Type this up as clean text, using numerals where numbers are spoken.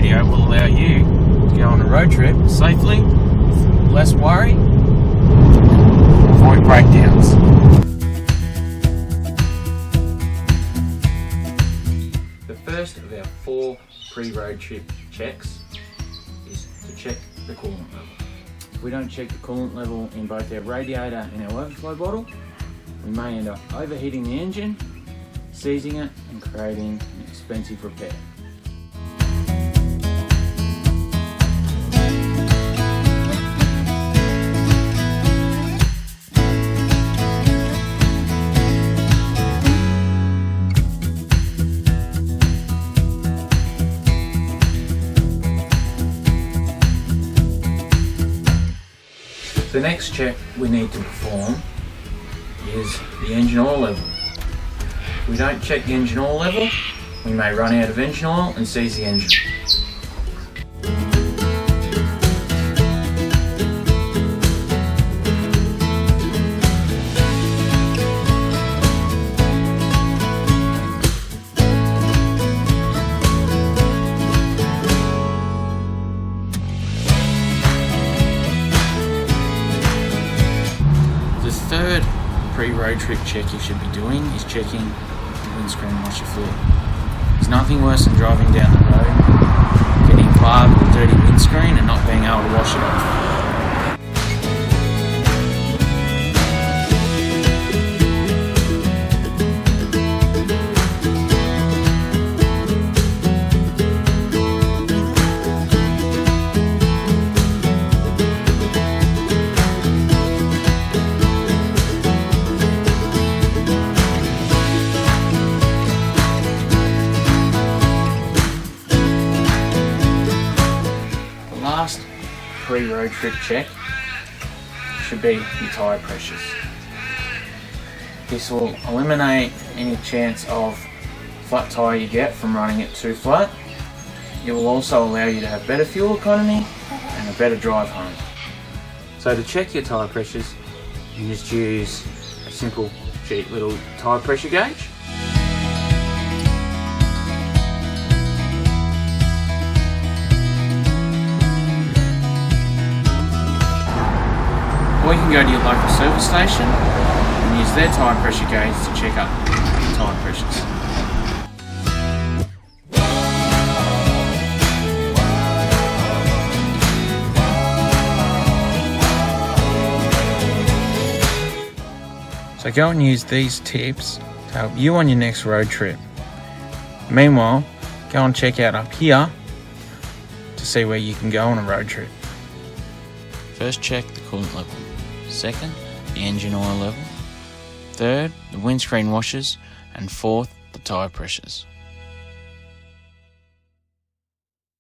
video will allow you to go on a road trip safely, with less worry, avoid breakdowns. The first of our 4 pre-road trip checks is to check the coolant level. If we don't check the coolant level in both our radiator and our overflow bottle, we may end up overheating the engine, seizing it and creating an expensive repair. The next check we need to perform is the engine oil level. If we don't check the engine oil level, we may run out of engine oil and seize the engine. The third pre-road trip check you should be doing is checking the windscreen washer fluid. There's nothing worse than driving down the road, getting clogged with dirty windscreen and not being able to wash it off. Last pre-road trip check should be your tyre pressures. This will eliminate any chance of flat tyre you get from running it too flat. It will also allow you to have better fuel economy and a better drive home. So to check your tyre pressures, you just use a simple cheap little tyre pressure gauge. Or you can go to your local service station and use their tyre pressure gauge to check up your tyre pressures. So go and use these tips to help you on your next road trip. Meanwhile, go and check out up here to see where you can go on a road trip. First, check the coolant level. Second, the engine oil level. Third, the windscreen washers. And fourth, the tyre pressures.